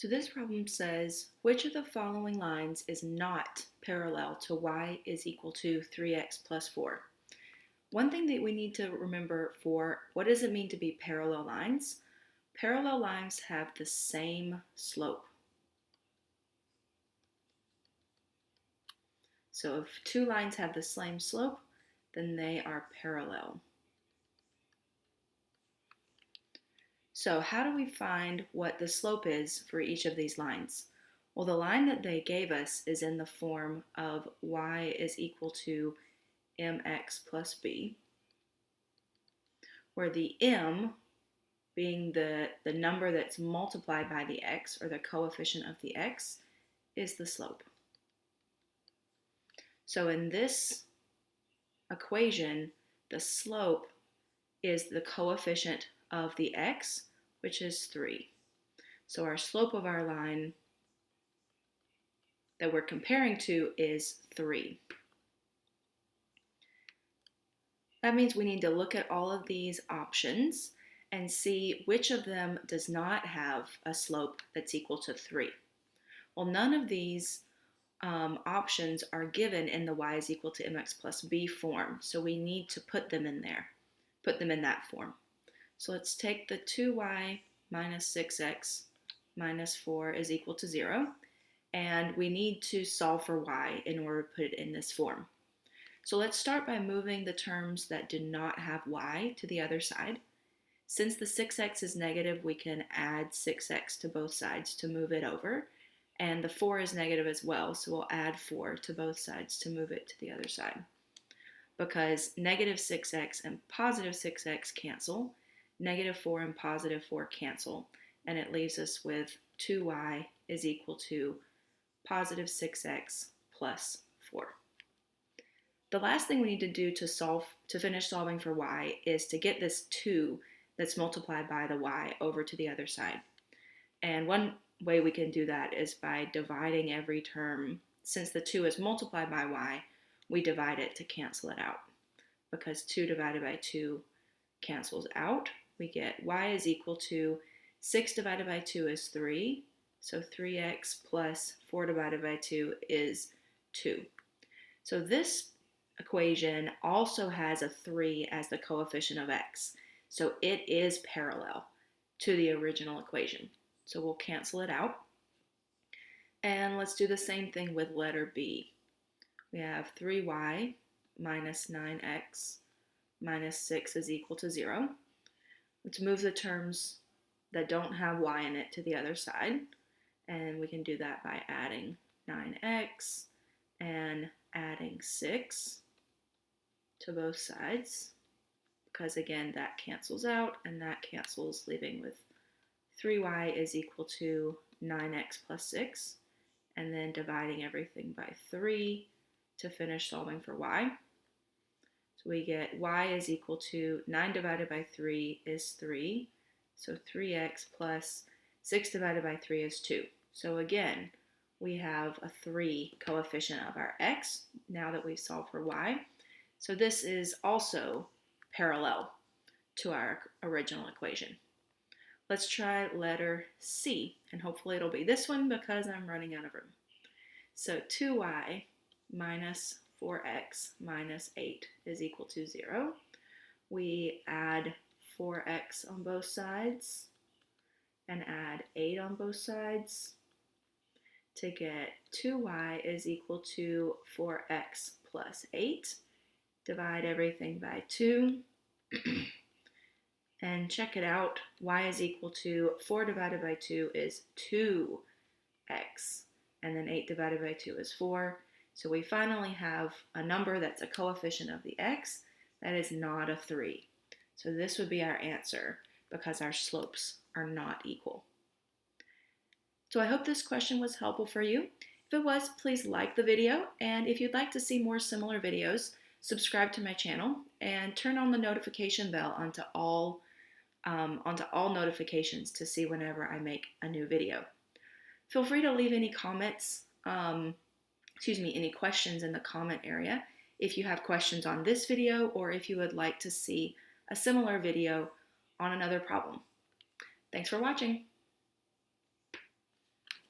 So this problem says, which of the following lines is not parallel to y is equal to 3x plus 4? One thing that we need to remember for what does it mean to be parallel lines? Parallel lines have the same slope. So if two lines have the same slope, then they are parallel. So how do we find what the slope is for each of these lines? Well, the line that they gave us is in the form of y is equal to mx plus b, where the m being the number that's multiplied by the x, or the coefficient of the x, is the slope. So in this equation, the slope is the coefficient of the x, which is 3. So our slope of our line that we're comparing to is 3. That means we need to look at all of these options and see which of them does not have a slope that's equal to 3. Well, none of these options are given in the y is equal to mx plus b form, so we need to put them in there, put them in that form. So let's take the 2y minus 6x minus 4 is equal to 0, and we need to solve for y in order to put it in this form. So let's start by moving the terms that do not have y to the other side. Since the 6x is negative, we can add 6x to both sides to move it over. And the 4 is negative as well, so we'll add 4 to both sides to move it to the other side. Because negative 6x and positive 6x cancel, negative 4 and positive 4 cancel, and it leaves us with 2y is equal to positive 6x plus 4. The last thing we need to do to finish solving for y is to get this 2 that's multiplied by the y over to the other side. And one way we can do that is by dividing every term. Since the 2 is multiplied by y, we divide it to cancel it out. Because 2 divided by 2 cancels out, we get y is equal to 6 divided by 2 is 3, so 3x plus 4 divided by 2 is 2. So this equation also has a 3 as the coefficient of x, so it is parallel to the original equation. So we'll cancel it out. And let's do the same thing with letter B. We have 3y minus 9x minus 6 is equal to 0. Let's move the terms that don't have y in it to the other side. And we can do that by adding 9x and adding 6 to both sides. Because again, that cancels out and that cancels, leaving with 3y is equal to 9x plus 6, and then dividing everything by 3 to finish solving for y. So we get y is equal to 9 divided by 3 is 3, so 3x plus 6 divided by 3 is 2. So again, we have a 3 coefficient of our x now that we've solved for y. So this is also parallel to our original equation. Let's try letter C, and hopefully it'll be this one because I'm running out of room. So 2y minus 4x minus 8 is equal to 0. We add 4x on both sides and add 8 on both sides to get 2y is equal to 4x plus 8. Divide everything by 2. And check it out, y is equal to 4 divided by 2 is 2x, and then 8 divided by 2 is 4. So we finally have a number that's a coefficient of the x that is not a 3. So this would be our answer because our slopes are not equal. So I hope this question was helpful for you. If it was, please like the video, and if you'd like to see more similar videos, subscribe to my channel and turn on the notification bell onto all notifications to see whenever I make a new video. Feel free to leave any comments, any questions in the comment area if you have questions on this video or if you would like to see a similar video on another problem. Thanks for watching.